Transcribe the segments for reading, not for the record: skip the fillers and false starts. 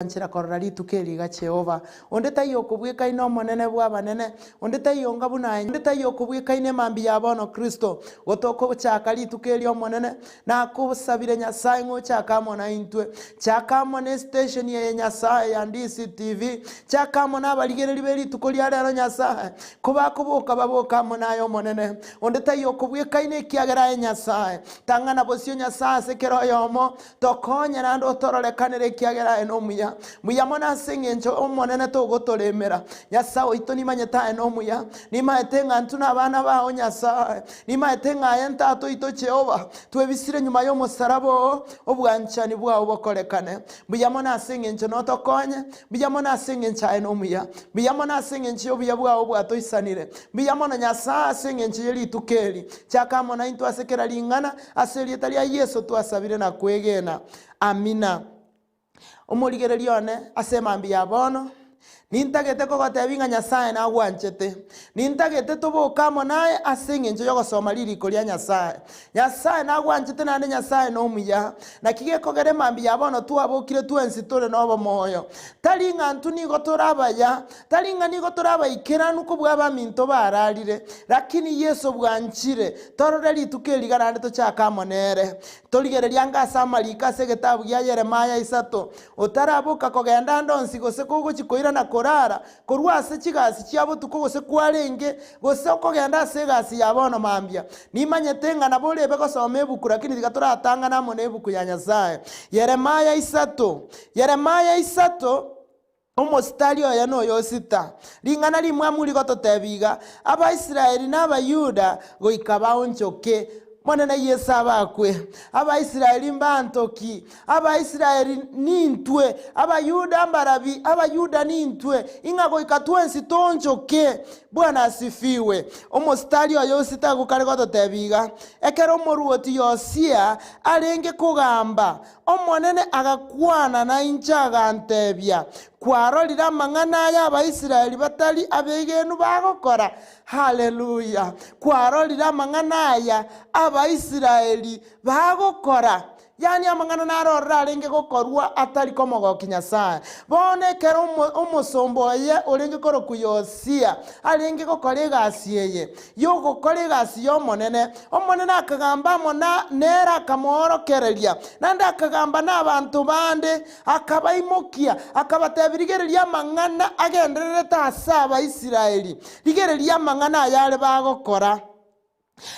Anchira korari tukeliga Jehova onde tayo kubwika ino monene bwa banene onde tayo ngabuna onde tayo kubwika ine mambi ya bono Kristo gotoko chakali tukeli monene na kubusabire Nyasaye ngo chakamona intwe chakamona station ya Nyasaye ya ndisi TV chakamona abaligereri beri tukoli ara Nyasaye kuba kubuka baboka monayo monene onde tayo kubwika ine kiagera ya Nyasaye tangana bosio Nyasaye sekero yomo tokonya nando torolekanere kiagera eno muya mona sengencho omonene to gotoremera Nyasaye ito nimanyeta eno muya nimaetenga ntuna abana baho Nyasaye nimaetenga yentato ito Jehova twebisire nyuma yo musarabo obwanchani bwawo bokorekane muya mona sengencho notokonye muya mona sengencha eno muya muya mona sengencho obuya bwawo bwatoisanire muya mona Nyasaye sengencho yeli tukeli chakamona into asekera lingana aselieta lya Yesu twasabire na kwegena amina. Omuligere lione asema mbia bono nintagete kogotebinga Nyasaye na gwanchete nintagete tobokamo naye asengenje yogosoma liriko lya Nyasaye na gwanchete nande Nyasaye no muya nakige kogere mambi yabono tuabokire twensi tore nobo moyo talinga ntuni gotorabaya talinga ni gotorabaikera nuko bwaba minto bararire lakini Yesu bwanchire tororeri tukeliga nande tochakamonere toligere lyanga samalika segetabu ya Yeremia 3 otarabuka kogenda ndonsi gose kugo chikoira na korara korwase chigasi cyabo tukogose kwarenge gose okogenda segasi yabono mambia nimanyetenga nabolebe gosoma ebuku lakini digatoratanga namo nebuku ya Nyasaye Yeremia 3 omostalio ya no yosita lingana limwe muri gototebiga Abaisiraeli n'Abayuda goikaba nchoke monene Yesu abakwe Abaisiraeli mbantoki Abaisiraeli nintwe Abayuda mbarabi Abayuda nintwe ingago ikatwensi tonjoke Bwana asifiwe omostali oyo sitagukare gototebiga ekero moruoti Yosia alenge kugamba omonene agakwana na inchaga ntebya kwarorira mang'ana ya Abaisiraeli batali abegenu bagokora haleluya kwarorira mang'ana ya Abaisiraeli bagokora yani amang'ana narorra arenge gokorwa atari komogoki Nyasaye bone kero omosomboye orenge koro kuyosia arenge gokora egasi eye yo gokora egasi yo omonene akagamba mona nera kamorokereria nanda akagamba n'abantu bande akabaimokia akabatebirigereria amang'ana agenderere tasa Abaisiraeli rigereria amang'ana ayare bagokora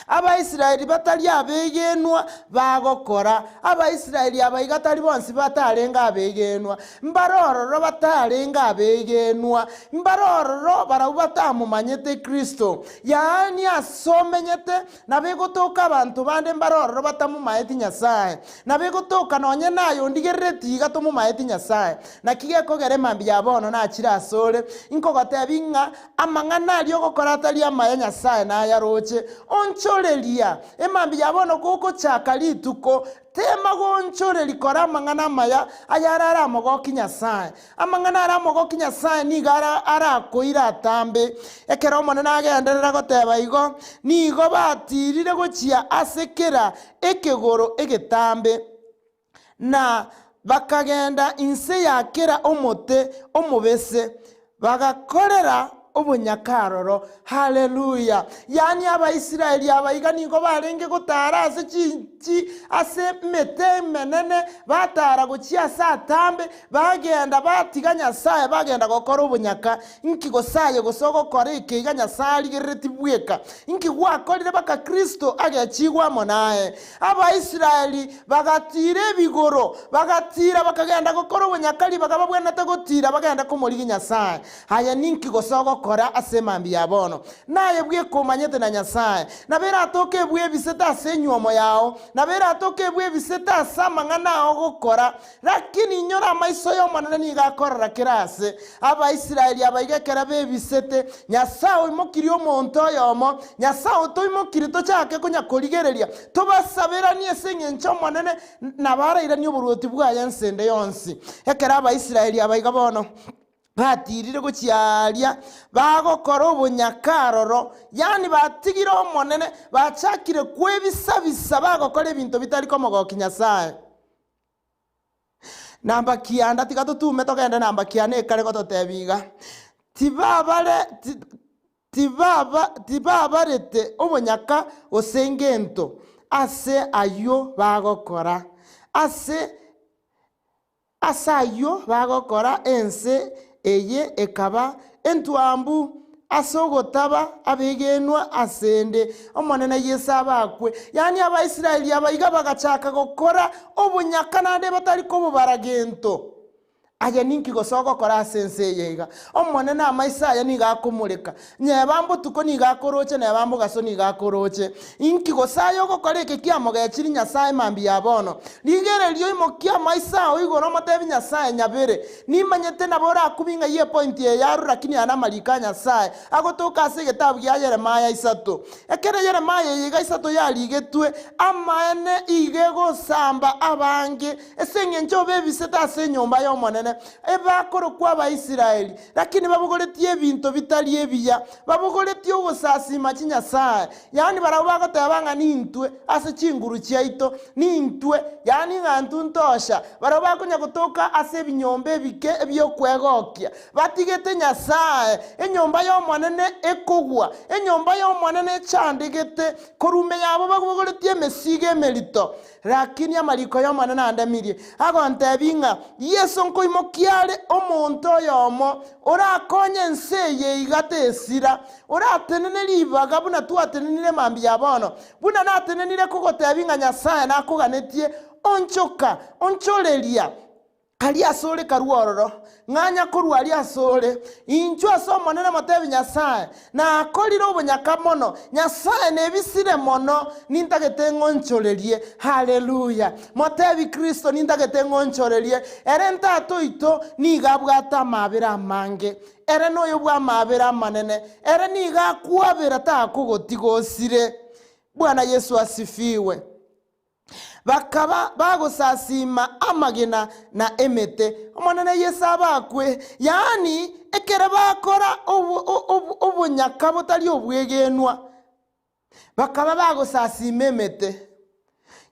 Abaisiraeli batali abegenwa bagokora Abaisiraeli abaigatali bonsi batarenga abegenwa mbarororo batarenga abegenwa mbarororo barabubatamumanyete Kristo yani asomenyete nabegotoka abantu bande mbarororo batamumayeti Nyasaye nabegotoka nonye nayo ndigereti gatomumayeti Nyasaye nakige kogere mambi yabono nakira asore inkogotebinga amang'ana alio gokora atali amaye Nyasaye na yaroche onchorelia emambi yabono kuko chakali tuko tema gonchore likora mang'ana maya ayara amogoki Nyasaye amang'ana aramogoki Nyasaye nigara arakoira atambe ekero monene agenderera goteba igo nigo batirire gochia asekera ekegoro egetambe na bakagenda inse yakera omote omobese bagakorera obunyakaroro haleluya yani Abaisiraeli abaiga nigo barenge gotara ase chinchi ase mete menene batara gochia satambe bagenda batiga Nyasaye bagenda gokora obunyaka inki gosaye gosogo kore ikeiga Nyasaye gereti bweka inki gwakorire baka Kristo agachigwa monaye Abaisiraeli bagatire bigoro bagatira bakagenda gokora obunyakali bagababwena tagotira bagenda komorigi Nyasaye haya ninki gosogo kora asemambi yabono naye bwe komanyete na Nyasaye nabera atoke bwe biseta senyuomo yao nabera atoke bwe biseta samang'ana ogokora lakini nyora maiso yo manene nigakorera kirase Abaisiraeli abaigekera be bisete Nyasaye imokiri omonto yomo Nyasaye toimokiri tochake kunyakorigereria tobasabera ni esengencho manene nabaraira ni oburuoti bwaye nsende yonsi ekera Abaisiraeli abaiga bono batirire gochiaria bagokora obunyakaroro yani batigira omonene bachakire kwebisabisa bagokora ebinto bitari komogoki Nyasaye namba kianda tiga tutume togende namba kiane kare gototebiga tibabarete obonyaka osengento ase ayo bagokora ase ayo bagokora ense eye ekaba entwambu ase ogotaba abegenwa asende omonene Yesu abakwe yani abaisiraeli abaiga bagachaka gokora obonyaka nande batari kobubaragento aya ninki gosogo kora sense yega omonene amaisaya niga kumurika nyebambo tuko niga koroche nebambo gaso niga koroche inki gosayo gokora eke kiamo gechiri nyasaye mambi yabono ligere lyo imokia maisa oigoro matebi nyasaye nyabere nimanyete nabora akubinga ye point ye yaru lakini ana malika nyasaye agotoka ase getabu ya Yeremaya 3 ekere Yeremaya yega 3 yaligetwe amaene igego samba abange esengencho bebiseta ase nyomba y'omonene ebakoro kwa abaisiraeli lakini babugoretie ebinto bitali ebiya babugoretie ogosasima kinyasaye yani barabagotebanga nintwe ase chinguru chiaito nintwe yani ng'antu ntosha barabakonya gotoka ase ebinyombe ebike ebyokwegokia batigete nyasaye enyomba y'omonene ekogwa enyomba y'omonene echandegete korume yabo babugoretie emesiga emerito lakini amaliko y'omonene andamirie agontebinga Yesu nkoimokiare omonto yomo orakonye ense yeigate esira oratenene libaga buna tuatenenire mambi yabono buna natenenire kogotebinga nyasaye nakoganetie onchoka oncholeria ali asole karuororo nganya korwa ali asole incho asomonene matebi nyasaye na akoriro obonyaka mono nyasaye nebisire mono nintagete ngonchorerie haleluya matebi Kristo nintagete ngonchorerie ere ntato ito nigabwata mabera mange ere noyo bwa mabera manene ere nigakwabera takogotigosire Bwana Yesu asifiwe bakaba bagosasima amagena na emete omonene Yesu abakwe yani ekere bakora obunyaka butali obwegenwa bakaba bagosasima emete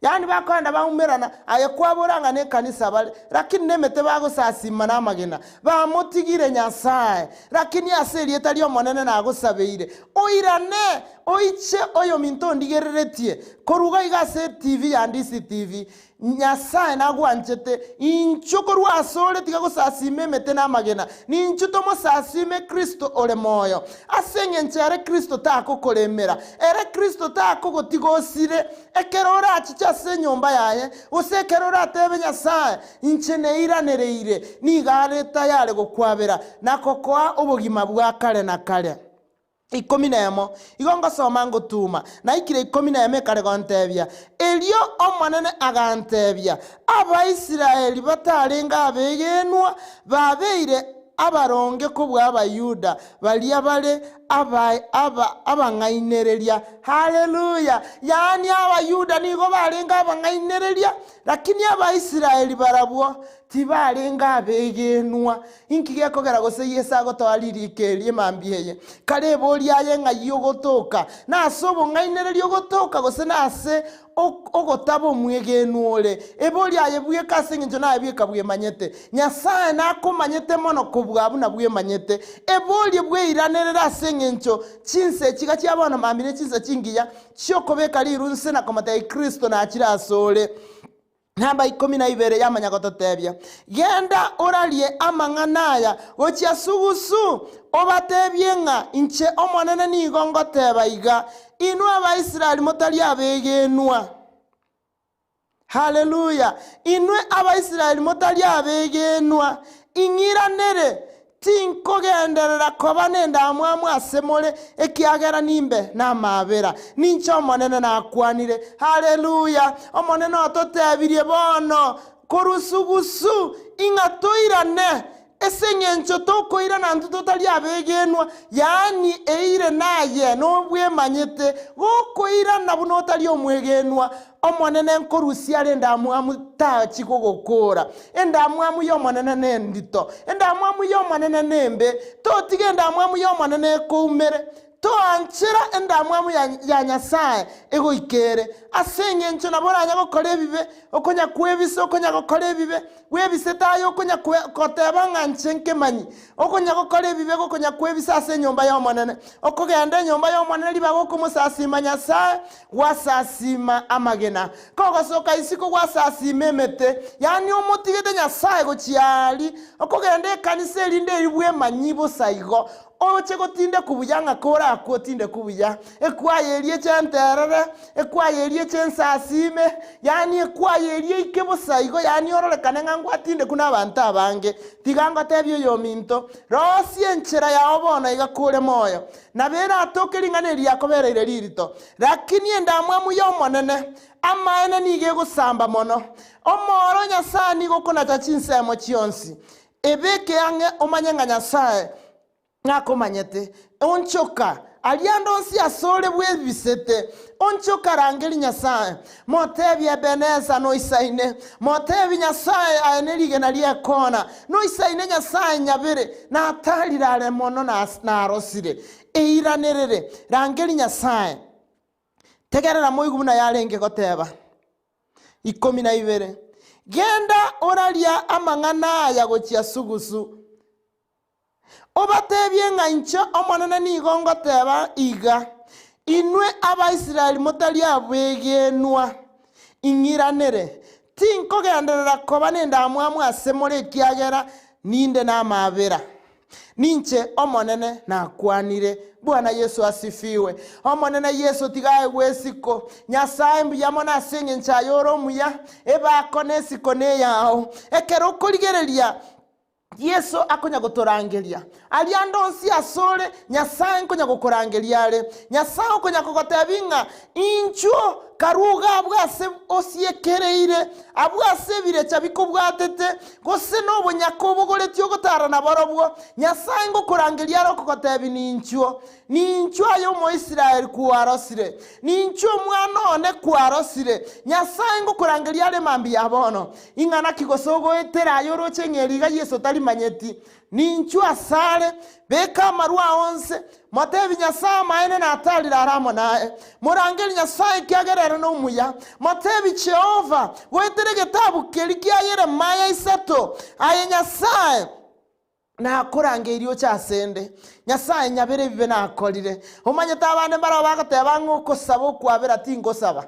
yani bakonda baumerana ayekwaboranga ne kanisa bale lakini nemete bagosasima na amagena bamutigire nyasaye lakini aseri etali omonene nagosabeire oirane oiche oyo minto ndigereretie koruga igase TV yandisi TV nyasaye nagwanchete inchoko asole tigagosasime mete na magena ninchuto mosasime Kristo ole moyo asengenchere Kristo takokoremera ere Kristo takogotigosire ekerora achicha se nyomba yaye usekerora tebe nyasaye inchene iranereire nigareta yale gokwabera nakokoa obogima bwa kale na kale 11 igongo soma ngotuma na ikire 11 kare gontebia elio omonene agantebia abaisiraeli batarenga abegenwa babeire abaronge kubwa abayuda balia bale abangainereria haleluya yani abayuda nigo barenga abangainereria lakini abaisiraeli barabwo tibarenga abegenwa inkige kogera gose Yesu agotwaririikerie mambieye kare boria yenga yogotoka na sobo ngainererio gotoka gose nase ogotabo mwegenule eboria yebuye kasengenjo na abika bwe manyete nyasaye nakomanyete mono kubwabu na bwe manyete eboria bwe iranerera sengenjo chinse chiga cyabana mambire chinse chingiya cyokobeka lirunse na komata Kristo na akirasole Namba 12 yamanyagototebia genda oralie amanganaya gochia sugusu obatebyenga inche omonene nigongoteba iga inwa abaisiraeli motali abegenwa haleluya inwe abaisiraeli motali abegenwa ingiranere tinkogenderera koba nenda amwamwe asemole ekiagera nimbe na mabera nincho omonene nakwanire haleluya omonene ototebirie bono korusugusu ingatoirane esengencho tokoira nantu totali abegenwa yani eire naye nobwe manyete gokoira nabuno tali omwegenwa omonene nkorusia renda amwamu tachi kogokora enda amwamu yomonene nendito enda amwamu yomonene nembe totigenda amwamu yomonene koumere toanchira endamwamu ya Nyasaye ego ikere asenge ncho naboranya gukora ebibe okonya kwebisa okonya gukora ebibe webise tayo okonya koteba nganche nkemanyi okonya gukora ebibe okonya kwebisa ase nyomba ya omonene okogenda nyomba ya omonene liba gokumusasima Nyasaye wasasima amagena kogosoka isiko wasasima emete yani omotigete Nyasaye gochiali okogenda ekanisa erinde eribwe manyibo saigo oche gotinde kubuyanga kora akotinde kubuya ekwayerie chenterere ekwayerie chensasime yani ekwayerie ikebo saigo yani ororekane ngangwatinde kuna abantu abange tigango tebyo yominto rosi enchera ya obona igakure moyo na bera atokeringane yakobereire ririto lakini endamwamu yomonene amaene nige gusamba mono omoro Nyasaye gokona chachinsemo chionsi ebeke yange omanyenga Nyasaye nakomanyete onchoka aliandonsi asole bwebisete onchoka rangeli Nyasaye motebi ebeneza no isaine motebi Nyasaye aenelige na liekona no isaine Nyasaye nyabere na atalirare mono na arosire eiranerere rangeli Nyasaye tegerera moigumuna yarenge goteba 12 genda oralia amang'ana ya gochia sugusu obatebye ngancho omonene nigongo teba iga inwe Abaisraeli motali abegenwa ingiranere tinkogenderera koba nendamwamu asemore kiagera ninde na mabera ninche omonene nakwanire Bwana Yesu asifiwe omonene Yesu tigaye gwesiko Nyasaye mbiyamona asinge nchayoro muya ebakone sikone yao ekero koligereria Yesu akonya gotorangeria aliandonsi asole Nyasaye nkonya gokorangeria ale Nyasaye okonya kogotebinga incho karuga abwase osiekereire abwase birecha bikobwatete gose nobonyako bogoretio gotarana barobwo Nyasaye ngokorangeria ro kogotebi nincho ayo mo Israeli kuarosire nincho mwana one kuarosire Nyasaye ngokorangeria ale mambi yabono ingana kigosogo etera yoro chenyeriga Yesu tali manyeti nincho asale beka marua onse motebi Nyasaye maene na atalira aramo nae murangeli Nyasaye kiagerera no muya motebi Jehova wetere gitabu kelikia Yeremia 3 aye Nyasaye na akurangerio chasende Nyasaye nyabere bibe na akorire omanyeta abane baro bagateba nguko sabo kwabera tingo saba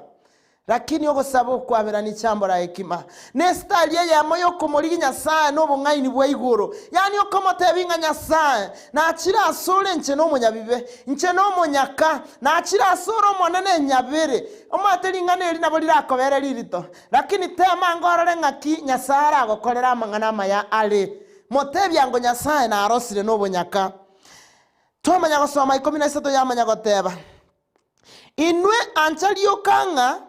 lakini ogosaba kwabera ni chambo la hekima nestali ya moyo komorigi Nyasaye no bungaini bwa iguru yani okomotebinga Nyasaye na achira asole nche no munyabibe nche no munyaka na achira asoro monene nyabere omateringa eri nabo lirakobere lirito lakini tema ngorore ngaki Nyasaye agokorera amang'ana maya ale motebya ngo Nyasaye na arosire no bunyaka tomanya gosoma 13 yamanya goteba inwe anchario kanga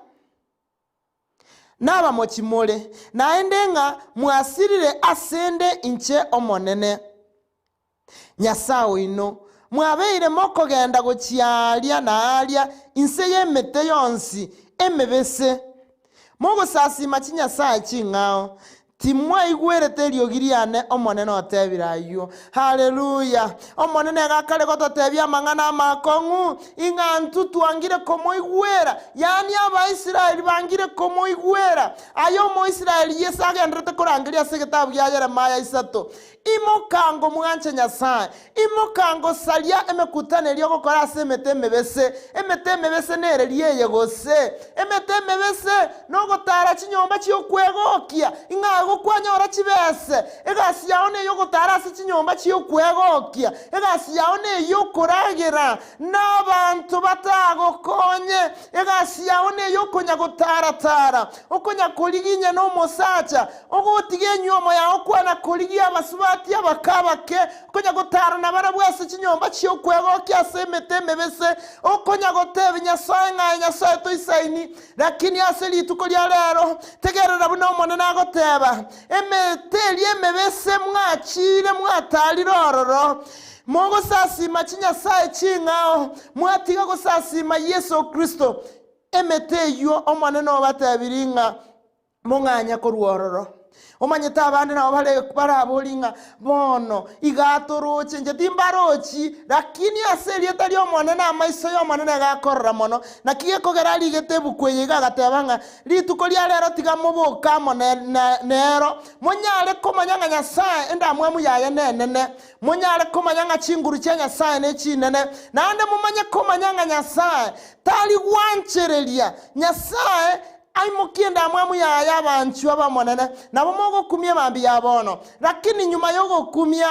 naba mochimole naendenga mwasirire asende inche omonene Nyasaye ino mwabeire moko genda gochialia na alia inse yemete yonsi emebese mogo sasi machi Nyasaye chingao timwa igwerete liogiriane omonene otebirayo haleluya omonene gakale gototebia amang'ana makongu ingantu twangire komo igwera yani Abaisraeli bangire komo igwera ayo mo Israeli Yesu agendrete korangiria segetabu ya Yeremia 3 imokango mwanche Nyasaye imokango salia emekutane lyo gokora semete mebese nereriye yegose emete mebese no gotara chinyomba chiyo kwegokia ingago kwanyora chibese egasi yaone yo gotara si chinyomba chiyo kwegokia egasi yaone yo koragera n'abantu batago konye egasi yaone yo konya gotara okonya koliginya no mosacha ogotige nyomo ya okwana koligia abasuba abakabake konya gotara nabara bwese chinyomba chiyo kwegokia semete mebese okonya gotebe Nyasaye Nyasaye to isaini lakini aseli tukolia lero tegerera buno monene agoteba emeteli emebese mwachire mwatali rororo mogo sasima Nyasaye chingao mwatiga gosasima Yesu Kristo emete yo omonene obatebiringa munganya koruororo omanyeta abande nabo baraboringa bono igatoroche nje timbarochi lakini ase rieta rio monene amaiso yo monene gakorora mono nakie kogera rigete bukwe gagatebanga rituko ria rero tiga mubuka nero monyare komanyanga Nyasaye enda mwamu yaye nenene monyare komanyanga chinguru cha Nyasaye ne chinene naande mumanye komanyanga Nyasaye tali wanchereria Nyasaye aimukienda mwamu yaye abanchu abamonene nabo mogokumia mambi yabono lakini nyuma yogokumia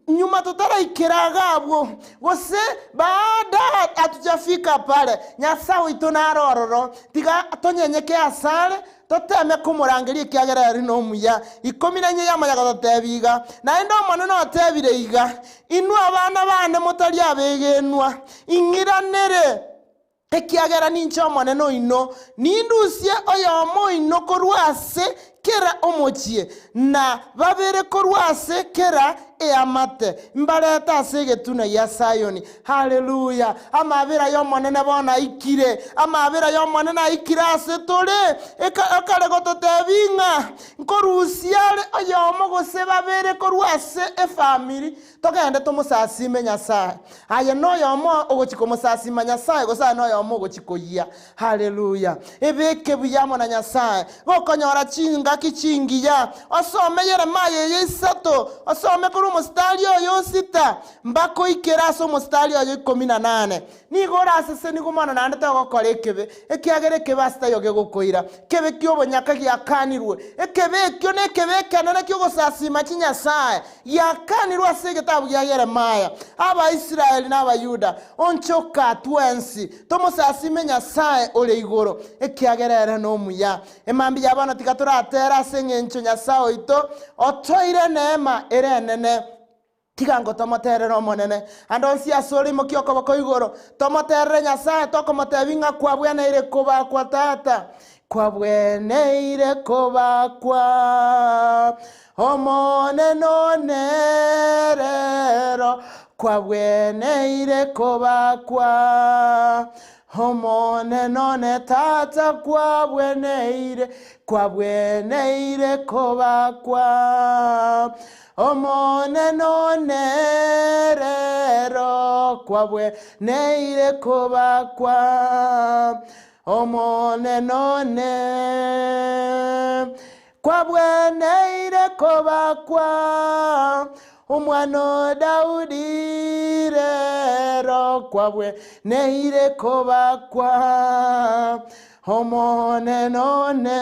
nyuma tutaraikiraga abwo gose baada atujafika pale Nyasaye itonarororo tiga tonyenyeke asale toteme kumurangiria kiagereri no muya 14 yamayaga totebiga naende omonene otebireiga inu abana bane motari abegenwa ingiranere ekiagera nincho omonene oino nindusie oyomo ino korwase kera omochie na babere korwase kera eamate mbareta asegetuna ya Sayoni haleluya amabera yo monene bona ikire amabera yo monene ikire asetore ekale gototebinga nkorusiale oyomo gose babere korwase efamily togende tomusasime Nyasaye aye no yomo ogochiko musasima Nyasaye gosa no yomo ogochikoyia haleluya ebeke buyamo na Nyasaye gokonyora chinga kichingiya osome Yeremaya yesato osome mustari oyo 6 mbako ikeraso mustari oyo 18 nigora asese nigumana nande tagokora ekebe ekiagere kebasta yoge gukoira kebe kyobonyaka gyakanirwe ekebe kyo nekebe kanana kyo gosasima Nyasaye yakanirwe ase gitabu gya Yeremaya aba Israeli n'abayuda onchoka twensi tomusasime Nyasaye ole igoro ekiagere no muya emambi yabana tikaturatera ase ngencho Nyasaye ito otoire neema erenene tigango tomoterero monene andonsi asori mokioko bako igoro tomoterere Nyasaye tokomotebinga kwa bwene ire kuba kwa tata kwa bwene ire kuba kwa omone nonerero kwa bwene ire kuba kwa omone none tata kwa bwene ire kuba kwa omone nonerero kwa bwene ire kuba kwa omone none kwa bwene ire kuba kwa umwana Daudi rero kwa bwene ire kuba kwa omone none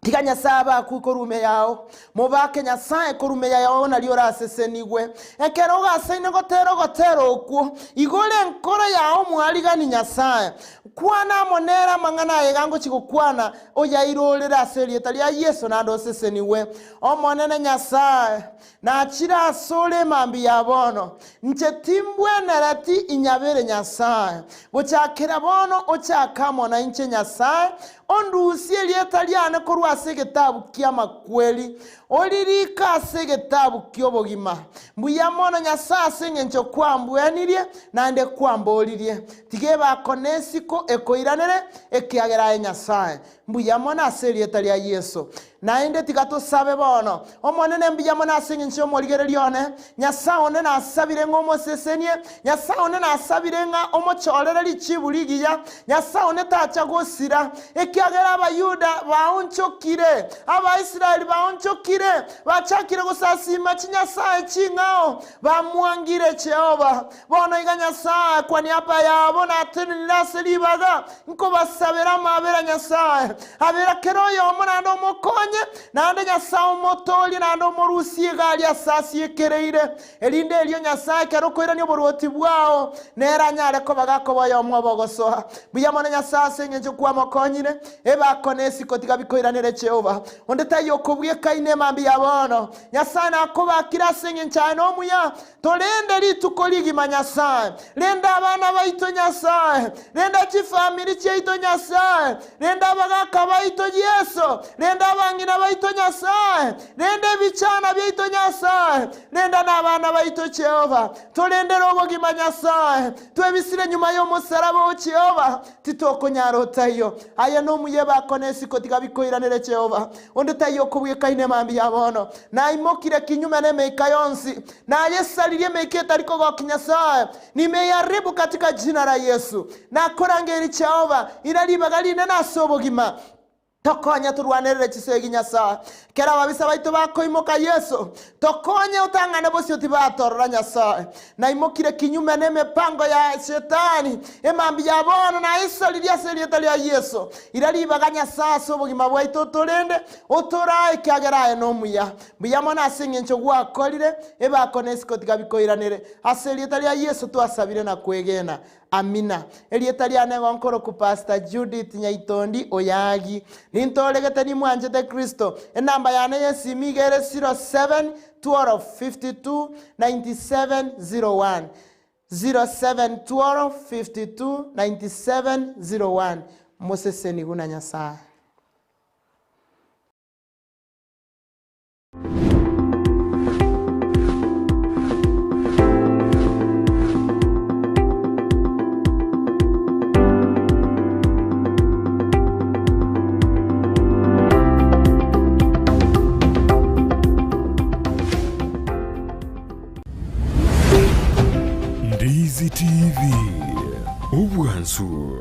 tiga Nyasaye kukorume yao mubake Nyasaye korume yao nalio rasesenigwe ekero gaseine gotero okwo igole nkora yao mwarigani Nyasaye kwana monera mangana yegango chigukwana oyairorera aserieta lia Yesu nando seseniwe omonene Nyasaye na chira sole mambi yabono nchetimbwe narati inyabere Nyasaye bochakera bono ochakamo na inche Nyasaye ondusie lieta liane korwase gitabu kia makweli oririka ase gitabu kyobogima mbuyamona Nyasaye sengencho kwambwanirie nande kwambolirie tige bakonesiko ekoiranere ekiagera Nyasaye mbuyamona ase lieta lia Yesu nainde tigato sabe bono omonene mbuyamona sengencho morigererione Nyasaye onene asabire ngomo sesenie Nyasaye onene asabire nga omochorere lichiburigiya Nyasaye onene tacha gosira ekiagera abayuda baonchokire aba Israeli baonchokire bachakire gusasima Nyasaye chingao bamwangire Jehova bono iga Nyasaye kwa niaba yabo natenira seribaga nko basabera mabera Nyasaye abera keroyo omwana mokonye nande Nyasaye motori nando morusi gali asasi ekereire elinde elio Nyasaye kerokoira ni boroti bwao nera nyare ko bagako boyo mwobogosoha buyamona Nyasaye sengenje kwa mokonyire eba konesi kotiga bikoiranire Jehova onde tayo kubwe kaine mambi ya bono Nyasaye nakobakira asenge nchane omuya tolende rituko ligima Nyasaye lenda abana baito Nyasaye lenda chifamili chaito Nyasaye lenda abagaka baito Yesu lenda abangina baito Nyasaye lenda ebichana byaito Nyasaye lenda n'abana baito Jehova tolendera obogima Nyasaye twebisire nyuma y'omusaraba o Jehova titoko nyarotayo aya no muyeba konesi kotika bikoiranere Jehova onde tayo kubweka ine mambi yabono na imokire kinyume ne meika yonsi na yesalirie meiketa liko kwa Nyasaye nimeyaribu katika jina la Yesu na korangeri Jehova iralibagali na sobogima tokonya turwanirire chisegi Nyasaye kera babisa baito bakoimoka Yesu tokonya utangane bosi utibatorora Nyasaye na imokire kinyume ne mepango ya shetani emambi ya bono na isoliria serieta ya Yesu iralibaga Nyasaye sobogima bwaito tolende otorae kyagerae no muya buyamo na singe nchogwa kolire eba konesiko tigabikoiranire aserieta ya Yesu twasabire na kwegena amina erieta lya negonkoro ku Pastor Judith Nyaitondi Oyagi nintolegete ni mwanjete Kristo enamba yane yesimigere 07 12 52 9701 07 12 52 9701 Moses Niguna Nyasaye. Ndizi TV Obwansu.